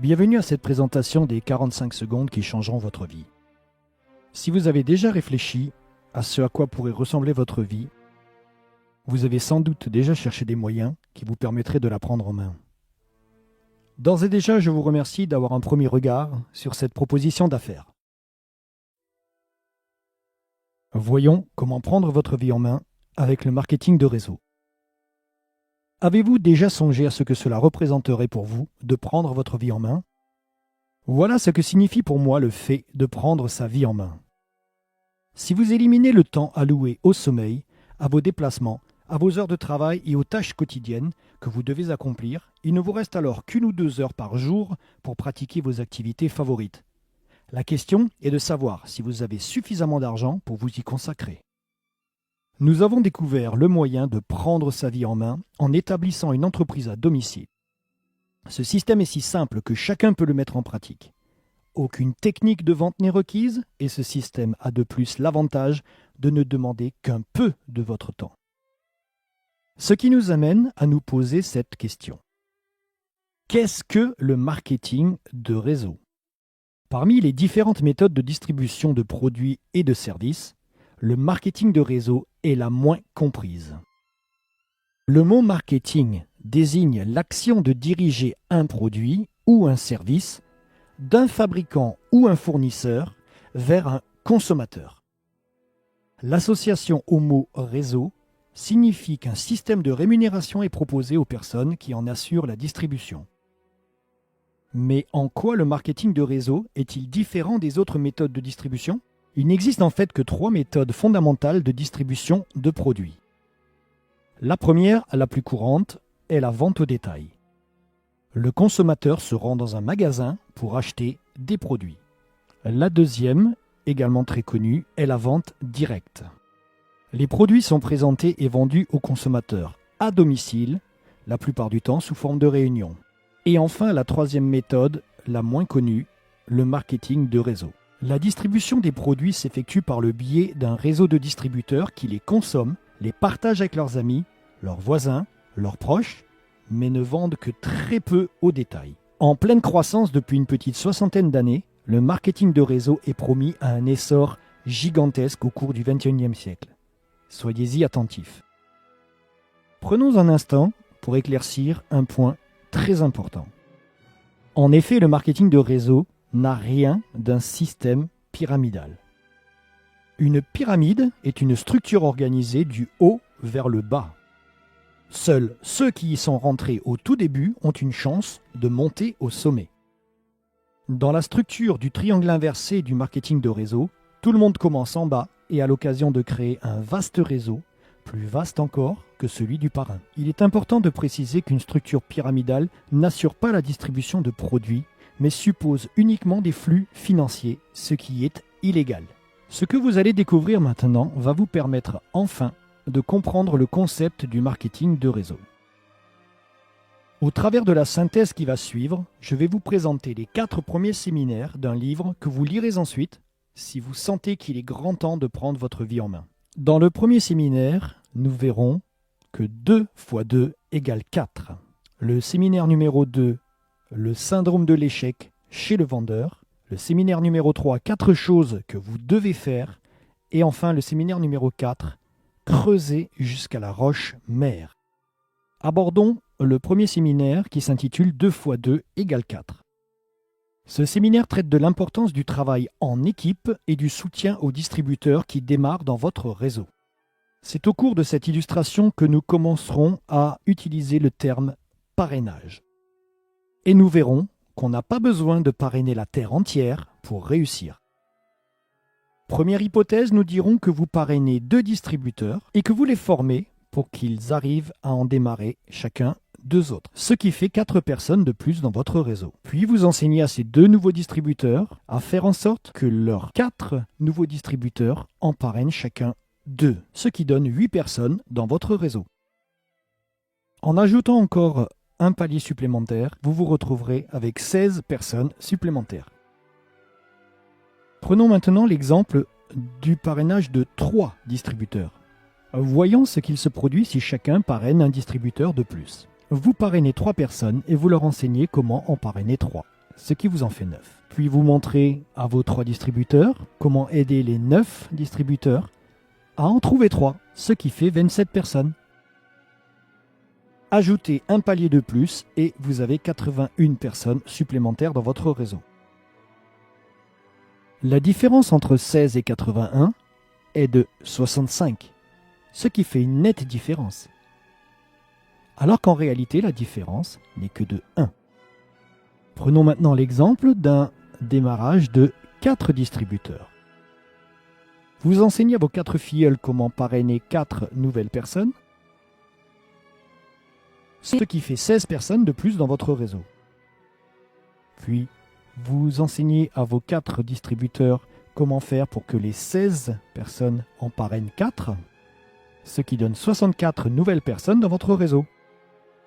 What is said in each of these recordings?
Bienvenue à cette présentation des 45 secondes qui changeront votre vie. Si vous avez déjà réfléchi à ce à quoi pourrait ressembler votre vie, vous avez sans doute déjà cherché des moyens qui vous permettraient de la prendre en main. D'ores et déjà, je vous remercie d'avoir un premier regard sur cette proposition d'affaires. Voyons comment prendre votre vie en main avec le marketing de réseau. Avez-vous déjà songé à ce que cela représenterait pour vous de prendre votre vie en main? Voilà ce que signifie pour moi le fait de prendre sa vie en main. Si vous éliminez le temps alloué au sommeil, à vos déplacements, à vos heures de travail et aux tâches quotidiennes que vous devez accomplir, il ne vous reste alors qu'1 ou 2 heures par jour pour pratiquer vos activités favorites. La question est de savoir si vous avez suffisamment d'argent pour vous y consacrer. Nous avons découvert le moyen de prendre sa vie en main en établissant une entreprise à domicile. Ce système est si simple que chacun peut le mettre en pratique. Aucune technique de vente n'est requise et ce système a de plus l'avantage de ne demander qu'un peu de votre temps. Ce qui nous amène à nous poser cette question. Qu'est-ce que le marketing de réseau? Parmi les différentes méthodes de distribution de produits et de services, le marketing de réseau est la moins comprise. Le mot marketing désigne l'action de diriger un produit ou un service d'un fabricant ou un fournisseur vers un consommateur. L'association au mot réseau signifie qu'un système de rémunération est proposé aux personnes qui en assurent la distribution. Mais en quoi le marketing de réseau est-il différent des autres méthodes de distribution? Il n'existe en fait que 3 méthodes fondamentales de distribution de produits. La première, la plus courante, est la vente au détail. Le consommateur se rend dans un magasin pour acheter des produits. La deuxième, également très connue, est la vente directe. Les produits sont présentés et vendus au consommateur à domicile, la plupart du temps sous forme de réunion. Et enfin, la troisième méthode, la moins connue, le marketing de réseau. La distribution des produits s'effectue par le biais d'un réseau de distributeurs qui les consomment, les partagent avec leurs amis, leurs voisins, leurs proches, mais ne vendent que très peu au détail. En pleine croissance depuis une petite 60aine d'années, le marketing de réseau est promis à un essor gigantesque au cours du XXIe siècle. Soyez-y attentifs. Prenons un instant pour éclaircir un point très important. En effet, le marketing de réseau n'a rien d'un système pyramidal. Une pyramide est une structure organisée du haut vers le bas. Seuls ceux qui y sont rentrés au tout début ont une chance de monter au sommet. Dans la structure du triangle inversé du marketing de réseau, tout le monde commence en bas et a l'occasion de créer un vaste réseau, plus vaste encore que celui du parrain. Il est important de préciser qu'une structure pyramidale n'assure pas la distribution de produits, mais suppose uniquement des flux financiers, ce qui est illégal. Ce que vous allez découvrir maintenant va vous permettre enfin de comprendre le concept du marketing de réseau. Au travers de la synthèse qui va suivre, je vais vous présenter les 4 premiers séminaires d'un livre que vous lirez ensuite si vous sentez qu'il est grand temps de prendre votre vie en main. Dans le premier séminaire, nous verrons que 2 × 2 = 4. Le séminaire numéro 2, le syndrome de l'échec chez le vendeur. Le séminaire numéro 3, 4 choses que vous devez faire. Et enfin, le séminaire numéro 4, creuser jusqu'à la roche mère. Abordons le premier séminaire qui s'intitule 2 × 2 = 4. Ce séminaire traite de l'importance du travail en équipe et du soutien aux distributeurs qui démarrent dans votre réseau. C'est au cours de cette illustration que nous commencerons à utiliser le terme parrainage. Et nous verrons qu'on n'a pas besoin de parrainer la terre entière pour réussir. Première hypothèse, nous dirons que vous parrainez 2 distributeurs et que vous les formez pour qu'ils arrivent à en démarrer chacun 2 autres, ce qui fait 4 personnes de plus dans votre réseau. Puis vous enseignez à ces 2 nouveaux distributeurs à faire en sorte que leurs 4 nouveaux distributeurs en parrainent chacun 2, ce qui donne 8 personnes dans votre réseau. En ajoutant encore un palier supplémentaire, vous vous retrouverez avec 16 personnes supplémentaires. Prenons maintenant l'exemple du parrainage de 3 distributeurs. Voyons ce qu'il se produit si chacun parraine un distributeur de plus. Vous parrainez 3 personnes et vous leur enseignez comment en parrainer 3. ce qui vous en fait 9. Puis vous montrez à vos 3 distributeurs comment aider les 9 distributeurs à en trouver 3, ce qui fait 27 personnes. Ajoutez un palier de plus et vous avez 81 personnes supplémentaires dans votre réseau. La différence entre 16 et 81 est de 65, ce qui fait une nette différence. Alors qu'en réalité, la différence n'est que de 1. Prenons maintenant l'exemple d'un démarrage de 4 distributeurs. Vous enseignez à vos 4 filleuls comment parrainer 4 nouvelles personnes, ce qui fait 16 personnes de plus dans votre réseau. Puis, vous enseignez à vos 4 distributeurs comment faire pour que les 16 personnes en parrainent 4, ce qui donne 64 nouvelles personnes dans votre réseau.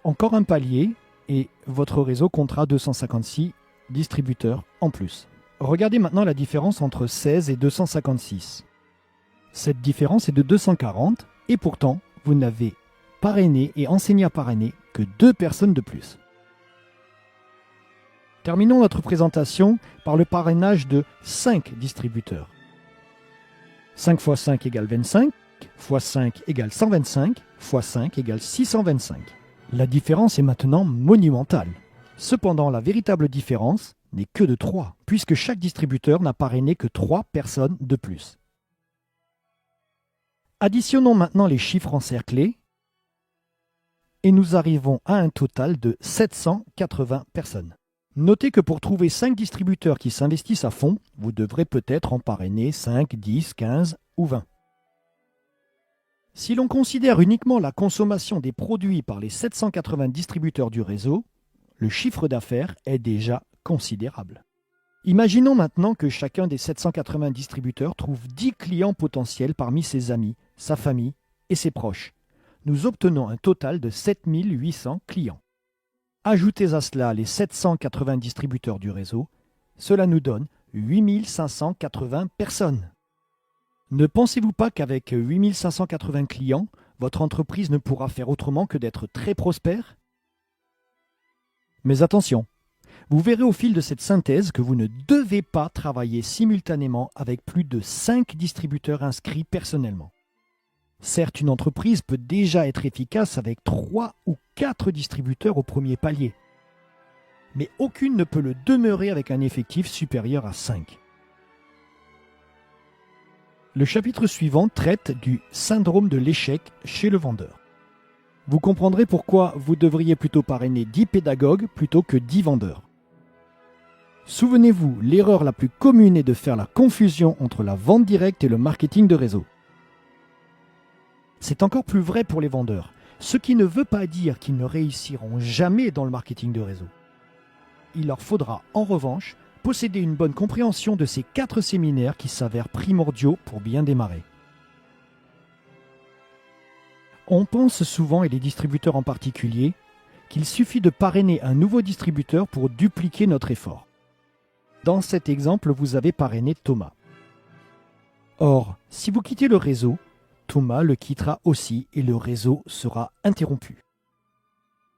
Encore un palier et votre réseau comptera 256 distributeurs en plus. Regardez maintenant la différence entre 16 et 256. Cette différence est de 240 et pourtant, vous n'avez parrainé et enseigné à parrainer que 2 personnes de plus. Terminons notre présentation par le parrainage de 5 distributeurs. 5 x 5 égale 25, x 5 égale 125, x 5 égale 625. La différence est maintenant monumentale. Cependant, la véritable différence n'est que de 3, puisque chaque distributeur n'a parrainé que 3 personnes de plus. Additionnons maintenant les chiffres encerclés et nous arrivons à un total de 780 personnes. Notez que pour trouver 5 distributeurs qui s'investissent à fond, vous devrez peut-être en parrainer 5, 10, 15 ou 20. Si l'on considère uniquement la consommation des produits par les 780 distributeurs du réseau, le chiffre d'affaires est déjà considérable. Imaginons maintenant que chacun des 780 distributeurs trouve 10 clients potentiels parmi ses amis, sa famille et ses proches. Nous obtenons un total de 7800 clients. Ajoutez à cela les 780 distributeurs du réseau, cela nous donne 8580 personnes. Ne pensez-vous pas qu'avec 8580 clients, votre entreprise ne pourra faire autrement que d'être très prospère? Mais attention, vous verrez au fil de cette synthèse que vous ne devez pas travailler simultanément avec plus de 5 distributeurs inscrits personnellement. Certes, une entreprise peut déjà être efficace avec 3 ou 4 distributeurs au premier palier, mais aucune ne peut le demeurer avec un effectif supérieur à 5. Le chapitre suivant traite du syndrome de l'échec chez le vendeur. Vous comprendrez pourquoi vous devriez plutôt parrainer 10 pédagogues plutôt que 10 vendeurs. Souvenez-vous, l'erreur la plus commune est de faire la confusion entre la vente directe et le marketing de réseau. C'est encore plus vrai pour les vendeurs, ce qui ne veut pas dire qu'ils ne réussiront jamais dans le marketing de réseau. Il leur faudra en revanche posséder une bonne compréhension de ces 4 séminaires qui s'avèrent primordiaux pour bien démarrer. On pense souvent, et les distributeurs en particulier, qu'il suffit de parrainer un nouveau distributeur pour dupliquer notre effort. Dans cet exemple, vous avez parrainé Thomas. Or, si vous quittez le réseau, Thomas le quittera aussi et le réseau sera interrompu.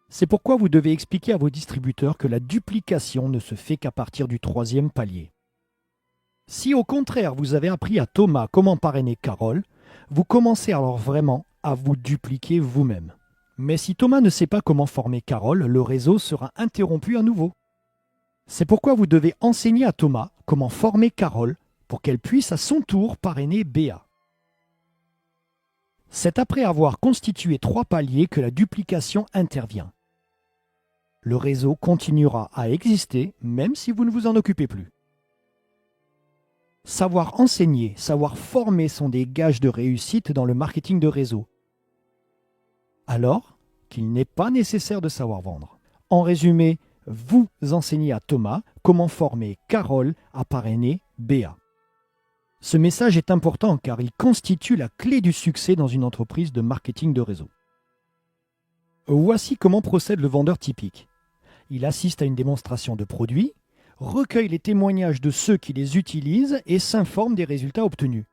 C'est pourquoi vous devez expliquer à vos distributeurs que la duplication ne se fait qu'à partir du 3e palier. Si au contraire vous avez appris à Thomas comment parrainer Carole, vous commencez alors vraiment à vous dupliquer vous-même. Mais si Thomas ne sait pas comment former Carole, le réseau sera interrompu à nouveau. C'est pourquoi vous devez enseigner à Thomas comment former Carole pour qu'elle puisse à son tour parrainer Béa. C'est après avoir constitué 3 paliers que la duplication intervient. Le réseau continuera à exister même si vous ne vous en occupez plus. Savoir enseigner, savoir former sont des gages de réussite dans le marketing de réseau. Alors qu'il n'est pas nécessaire de savoir vendre. En résumé, vous enseignez à Thomas comment former Carole à parrainer Béa. Ce message est important car il constitue la clé du succès dans une entreprise de marketing de réseau. Voici comment procède le vendeur typique. Il assiste à une démonstration de produits, recueille les témoignages de ceux qui les utilisent et s'informe des résultats obtenus.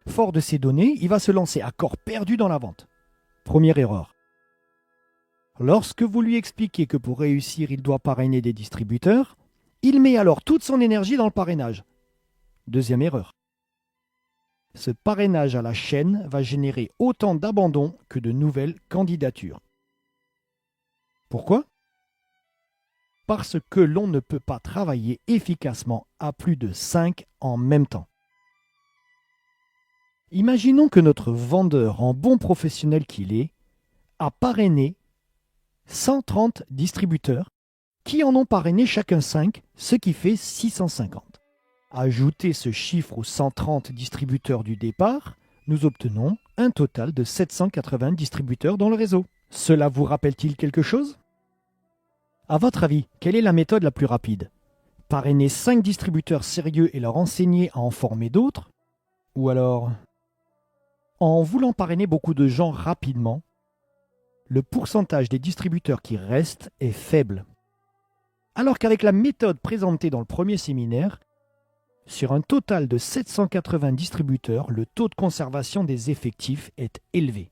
Fort de ces données, il va se lancer à corps perdu dans la vente. Première erreur. Lorsque vous lui expliquez que pour réussir, il doit parrainer des distributeurs, il met alors toute son énergie dans le parrainage. Deuxième erreur. Ce parrainage à la chaîne va générer autant d'abandons que de nouvelles candidatures. Pourquoi ? Parce que l'on ne peut pas travailler efficacement à plus de 5 en même temps. Imaginons que notre vendeur, en bon professionnel qu'il est, a parrainé 130 distributeurs qui en ont parrainé chacun 5, ce qui fait 650. Ajoutez ce chiffre aux 130 distributeurs du départ, nous obtenons un total de 780 distributeurs dans le réseau. Cela vous rappelle-t-il quelque chose ? À votre avis, quelle est la méthode la plus rapide ? Parrainer 5 distributeurs sérieux et leur enseigner à en former d'autres ? Ou alors, en voulant parrainer beaucoup de gens rapidement, le pourcentage des distributeurs qui restent est faible. Alors qu'avec la méthode présentée dans le premier séminaire, sur un total de 780 distributeurs, le taux de conservation des effectifs est élevé.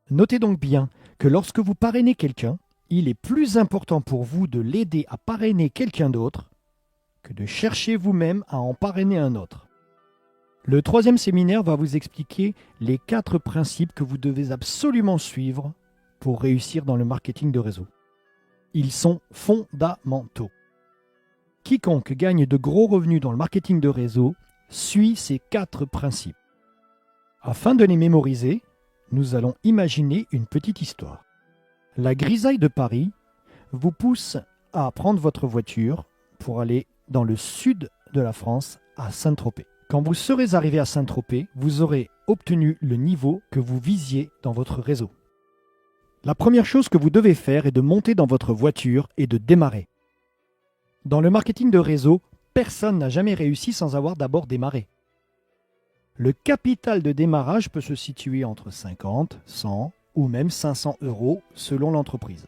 Notez donc bien que lorsque vous parrainez quelqu'un, il est plus important pour vous de l'aider à parrainer quelqu'un d'autre que de chercher vous-même à en parrainer un autre. Le troisième séminaire va vous expliquer les 4 principes que vous devez absolument suivre pour réussir dans le marketing de réseau. Ils sont fondamentaux. Quiconque gagne de gros revenus dans le marketing de réseau suit ces 4 principes. Afin de les mémoriser, nous allons imaginer une petite histoire. La grisaille de Paris vous pousse à prendre votre voiture pour aller dans le sud de la France, à Saint-Tropez. Quand vous serez arrivé à Saint-Tropez, vous aurez obtenu le niveau que vous visiez dans votre réseau. La première chose que vous devez faire est de monter dans votre voiture et de démarrer. Dans le marketing de réseau, personne n'a jamais réussi sans avoir d'abord démarré. Le capital de démarrage peut se situer entre 50, 100 ou même 500 € selon l'entreprise.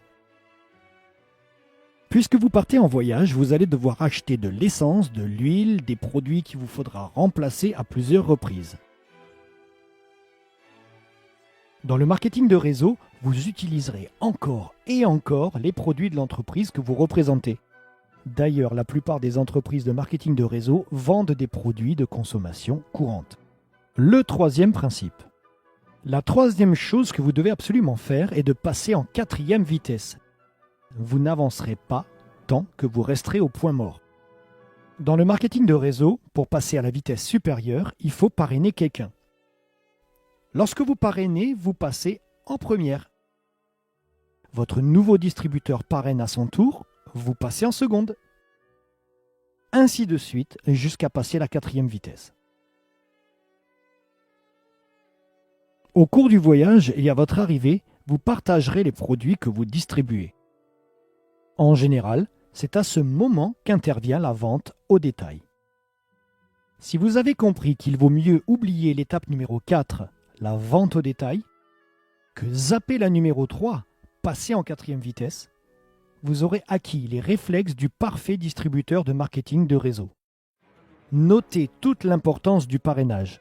Puisque vous partez en voyage, vous allez devoir acheter de l'essence, de l'huile, des produits qu'il vous faudra remplacer à plusieurs reprises. Dans le marketing de réseau, vous utiliserez encore et encore les produits de l'entreprise que vous représentez. D'ailleurs, la plupart des entreprises de marketing de réseau vendent des produits de consommation courante. Le troisième principe. La troisième chose que vous devez absolument faire est de passer en 4e vitesse. Vous n'avancerez pas tant que vous resterez au point mort. Dans le marketing de réseau, pour passer à la vitesse supérieure, il faut parrainer quelqu'un. Lorsque vous parrainez, vous passez en première. Votre nouveau distributeur parraine à son tour, vous passez en seconde. Ainsi de suite jusqu'à passer la 4e vitesse. Au cours du voyage et à votre arrivée, vous partagerez les produits que vous distribuez. En général, c'est à ce moment qu'intervient la vente au détail. Si vous avez compris qu'il vaut mieux oublier l'étape numéro 4, la vente au détail, que zapper la numéro 3, passer en 4e vitesse, vous aurez acquis les réflexes du parfait distributeur de marketing de réseau. Notez toute l'importance du parrainage.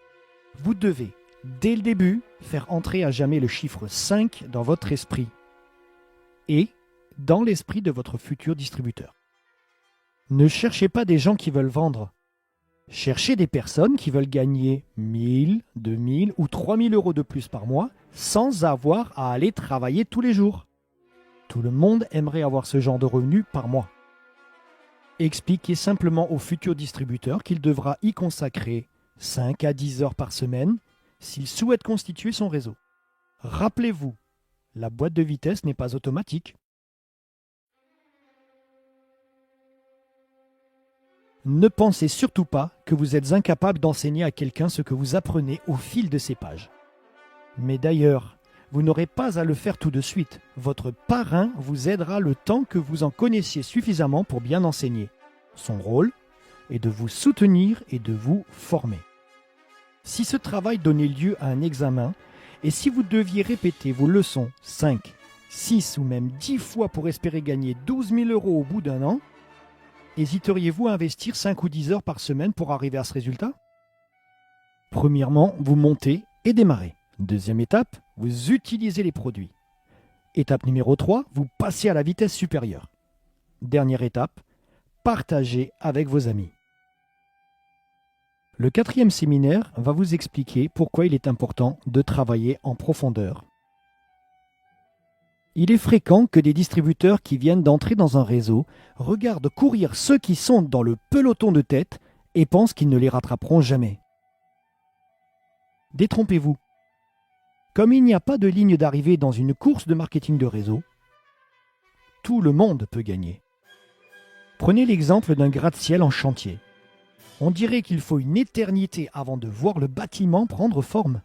Vous devez, dès le début, faire entrer à jamais le chiffre 5 dans votre esprit et dans l'esprit de votre futur distributeur. Ne cherchez pas des gens qui veulent vendre. Cherchez des personnes qui veulent gagner 1000, 2000 ou 3000 € de plus par mois sans avoir à aller travailler tous les jours. Tout le monde aimerait avoir ce genre de revenus par mois. Expliquez simplement au futur distributeur qu'il devra y consacrer 5 à 10 heures par semaine s'il souhaite constituer son réseau. Rappelez-vous, la boîte de vitesse n'est pas automatique. Ne pensez surtout pas que vous êtes incapable d'enseigner à quelqu'un ce que vous apprenez au fil de ces pages. Mais d'ailleurs, vous n'aurez pas à le faire tout de suite. Votre parrain vous aidera le temps que vous en connaissiez suffisamment pour bien enseigner. Son rôle est de vous soutenir et de vous former. Si ce travail donnait lieu à un examen, et si vous deviez répéter vos leçons 5, 6 ou même 10 fois pour espérer gagner 12 000 € au bout d'un an, hésiteriez-vous à investir 5 ou 10 heures par semaine pour arriver à ce résultat ? Premièrement, vous montez et démarrez. Deuxième étape, vous utilisez les produits. Étape numéro 3, vous passez à la vitesse supérieure. Dernière étape, partagez avec vos amis. Le 4e séminaire va vous expliquer pourquoi il est important de travailler en profondeur. Il est fréquent que des distributeurs qui viennent d'entrer dans un réseau regardent courir ceux qui sont dans le peloton de tête et pensent qu'ils ne les rattraperont jamais. Détrompez-vous. Comme il n'y a pas de ligne d'arrivée dans une course de marketing de réseau, tout le monde peut gagner. Prenez l'exemple d'un gratte-ciel en chantier. On dirait qu'il faut une éternité avant de voir le bâtiment prendre forme.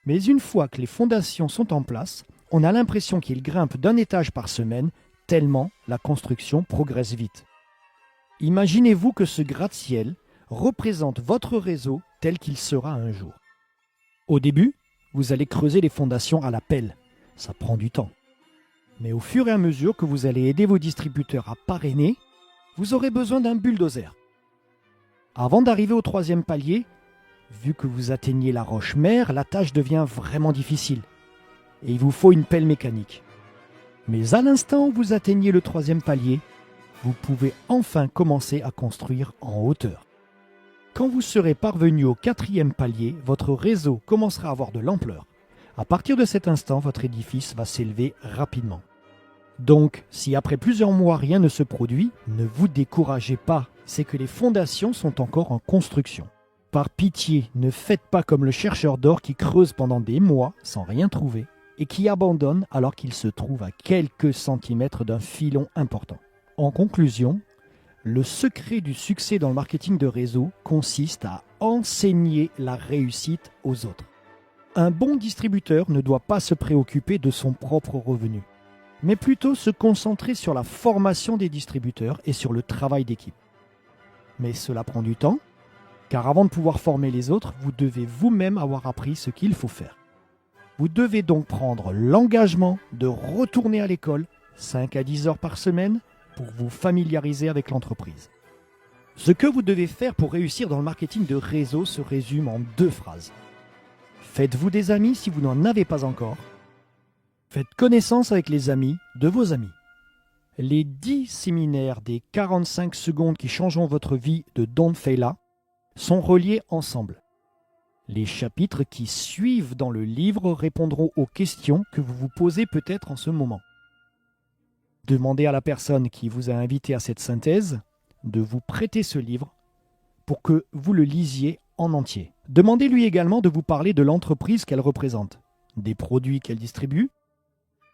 Mais une fois que les fondations sont en place, on a l'impression qu'il grimpe d'un étage par semaine, tellement la construction progresse vite. Imaginez-vous que ce gratte-ciel représente votre réseau tel qu'il sera un jour. Au début, vous allez creuser les fondations à la pelle. Ça prend du temps. Mais au fur et à mesure que vous allez aider vos distributeurs à parrainer, vous aurez besoin d'un bulldozer. Avant d'arriver au 3e palier, vu que vous atteignez la roche mère, la tâche devient vraiment difficile. Et il vous faut une pelle mécanique. Mais à l'instant où vous atteignez le 3e palier, vous pouvez enfin commencer à construire en hauteur. Quand vous serez parvenu au 4e palier, votre réseau commencera à avoir de l'ampleur. À partir de cet instant, votre édifice va s'élever rapidement. Donc, si après plusieurs mois rien ne se produit, ne vous découragez pas, c'est que les fondations sont encore en construction. Par pitié, ne faites pas comme le chercheur d'or qui creuse pendant des mois sans rien trouver et qui abandonne alors qu'il se trouve à quelques centimètres d'un filon important. En conclusion, le secret du succès dans le marketing de réseau consiste à enseigner la réussite aux autres. Un bon distributeur ne doit pas se préoccuper de son propre revenu, mais plutôt se concentrer sur la formation des distributeurs et sur le travail d'équipe. Mais cela prend du temps, car avant de pouvoir former les autres, vous devez vous-même avoir appris ce qu'il faut faire. Vous devez donc prendre l'engagement de retourner à l'école 5 à 10 heures par semaine pour vous familiariser avec l'entreprise. Ce que vous devez faire pour réussir dans le marketing de réseau se résume en 2 phrases. Faites-vous des amis si vous n'en avez pas encore. Faites connaissance avec les amis de vos amis. Les 10 séminaires des 45 secondes qui changeront votre vie de Don Failla sont reliés ensemble. Les chapitres qui suivent dans le livre répondront aux questions que vous vous posez peut-être en ce moment. Demandez à la personne qui vous a invité à cette synthèse de vous prêter ce livre pour que vous le lisiez en entier. Demandez-lui également de vous parler de l'entreprise qu'elle représente, des produits qu'elle distribue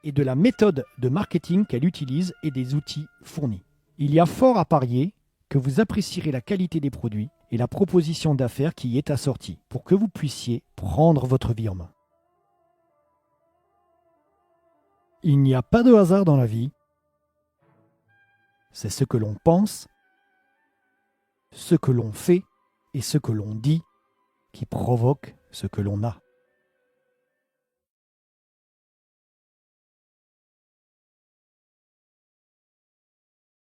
et de la méthode de marketing qu'elle utilise et des outils fournis. Il y a fort à parier que vous apprécierez la qualité des produits et la proposition d'affaires qui y est assortie pour que vous puissiez prendre votre vie en main. Il n'y a pas de hasard dans la vie. C'est ce que l'on pense, ce que l'on fait et ce que l'on dit qui provoque ce que l'on a.